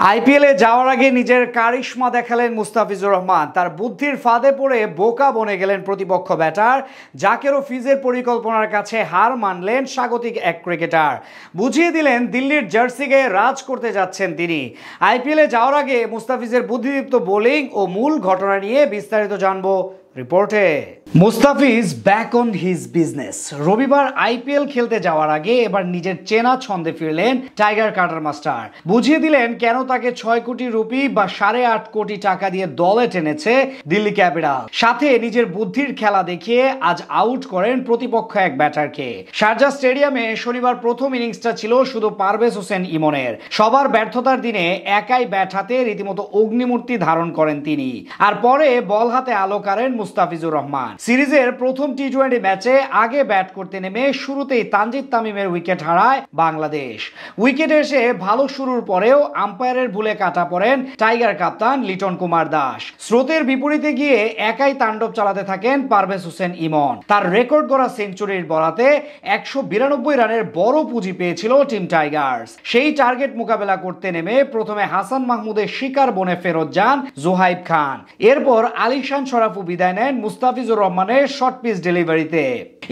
আইপিএলে যাওয়ার আগে নিজের কারিশমা দেখালেন মুস্তাফিজুর রহমান। তার বুদ্ধির ফাঁদে পড়ে বোকা বনে গেলেন প্রতিপক্ষ ব্যাটার জাকের ও ফিজের পরিকল্পনার কাছে হার মানলেন স্বাগতিক এক ক্রিকেটার। বুঝিয়ে দিলেন দিল্লির জার্সি গায়ে রাজ করতে যাচ্ছেন তিনি। আইপিএলে যাওয়ার আগে মুস্তাফিজের বুদ্ধিদীপ্ত বোলিং ও মূল ঘটনা নিয়ে বিস্তারিত জানবো রিপোর্টে। Mustafiz back on his business. রবিবার আইপিএল খেলতে যাওয়ার আগে এবার নিজের চেনা ছন্দে ফিরলেন টাইগার কাটার মাস্টার। বুঝিয়ে দিলেন কেন তাকে 6 কোটি রুপি বা 8.5 কোটি টাকা দিয়ে দলে টেনেছে দিল্লি ক্যাপিটাল। সাথে নিজের বুদ্ধির খেলা দেখিয়ে আজ আউট করেন প্রতিপক্ষ এক ব্যাটারকে। শারজাহ স্টেডিয়ামে শনিবার প্রথম ইনিংসটা ছিল শুধু পারভেজ হোসেন ইমনের। সবার ব্যর্থতার দিনে একাই ব্যাট হাতে রীতিমতো অগ্নিমূর্তি ধারণ করেন তিনি। আর পরে বল হাতে আলো করেন মুস্তাফিজুর রহমান। সিরিজের প্রথম টি-20 ম্যাচে আগে ব্যাট করতে নেমে শুরুতেই তানজিদ তামিমের উইকেট হারায় বাংলাদেশ। উইকেটে এসে ভালো শুরুর পরেও আম্পায়ারের ভুলে কাটা পড়েন টাইগার কাপ্তান লিটন কুমার দাস। স্রোতের বিপরীতে গিয়ে একাই তাণ্ডব চালাতে থাকেন পারভেজ হোসেন ইমন। তার রেকর্ড গড়া সেঞ্চুরির বরাতে 192 রানের বড় পুঁজি পেয়েছিল টিম টাইগার্স। সেই টার্গেট মোকাবেলা করতে নেমে প্রথমে হাসান মাহমুদের শিকার বনে ফেরত যান জোহাইব খান। এরপর আলিশান শরাফু বিদায় নেন মুস্তাফিজুর রহমানের শর্ট পিচ ডেলিভারিতে।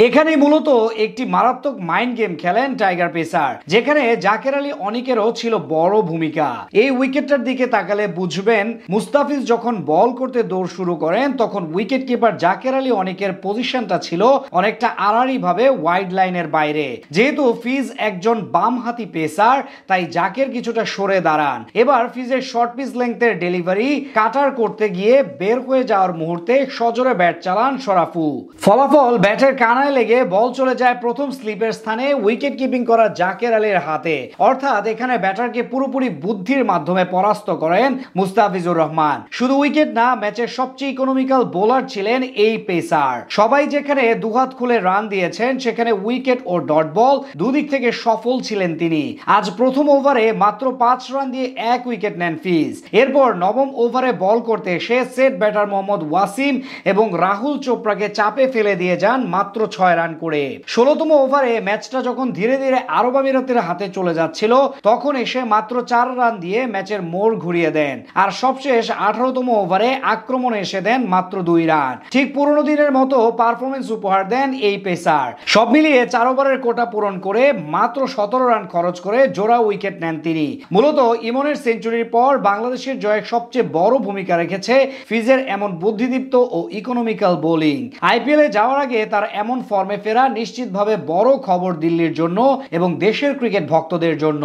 এখানে মূলত একটি মারাত্মক মাইন্ড গেম খেলেন টাইগার পেসার, যেখানে জাকের আলী অনিকেরও ছিল বড় ভূমিকা। এই উইকেটটার দিকে তাকালে বুঝবেন মুস্তাফিজ যখন বল করতে দৌড় শুরু করেন তখন উইকেট কিপার জাকের আলী অনিকের পজিশনটা ছিল অনেকটা আড়াআড়ি ভাবে ওয়াইড লাইনের বাইরে। যেহেতু ফিজ একজন বামহাতি পেসার তাই জাকের কিছুটা সরে দাঁড়ান। এবার ফিজের শর্ট পিচ লেংথের ডেলিভারি কাটার করতে গিয়ে বের হয়ে যাওয়ার মুহূর্তে সজোরে ব্যাট চালান শরাফু। ফলাফল ব্যাটের কানায় লেগে বল চলে যায় প্রথম স্লিপের স্থানে উইকেট কিপিং করা জাকের আলীর হাতে। অর্থাৎ এখানে ব্যাটারকে পুরোপুরি বুদ্ধির মাধ্যমে পরাস্ত করেন মুস্তাফিজুর রহমান। শুধু উইকেট না, ম্যাচের সবচেয়ে ইকোনমিক্যাল বোলার ছিলেন এই পেসার। সবাই যেখানে দুহাত খুলে রান দিয়েছেন সেখানে উইকেট ও ডট বল দুদিক থেকে সফল ছিলেন তিনি। আজ প্রথম ওভারে মাত্র 5 রান দিয়ে 1 উইকেট নেন ফিজ। এরপর নবম ওভারে বল করতে এসে সেট ব্যাটার মোহাম্মদ ওয়াসিম এবং রাহুল চোপড়াকে চাপে ফেলে দিয়ে যান মাত্র 6 রান করে। 16তম ওভারে ম্যাচটা যখন ধীরে ধীরে আরব আমিরাতের হাতে চলে যাচ্ছিল তখন এসে মাত্র 4 রান দিয়ে ম্যাচের মোড় ঘুরিয়ে দেন। আর সবশেষ 18তম ওভারে আক্রমণে এসে দেন মাত্র 2 রান। ঠিক পুরনো দিনের মতো পারফরমেন্স উপহার দেন এই পেসার। সব মিলিয়ে 4 ওভারের কোটা পূরণ করে মাত্র 17 রান খরচ করে জোড়া উইকেট নেন তিনি। মূলত ইমনের সেঞ্চুরির পর বাংলাদেশের জয়ে সবচেয়ে বড় ভূমিকা রেখেছে ফিজের এমন বুদ্ধিদীপ্ত ও ইকোনমিক্যাল বোলিং। আইপিএলে যাওয়ার আগে তার এমন ফর্মে ফেরা নিশ্চিতভাবে বড় খবর দিল্লির জন্য এবং দেশের ক্রিকেট ভক্তদের জন্য।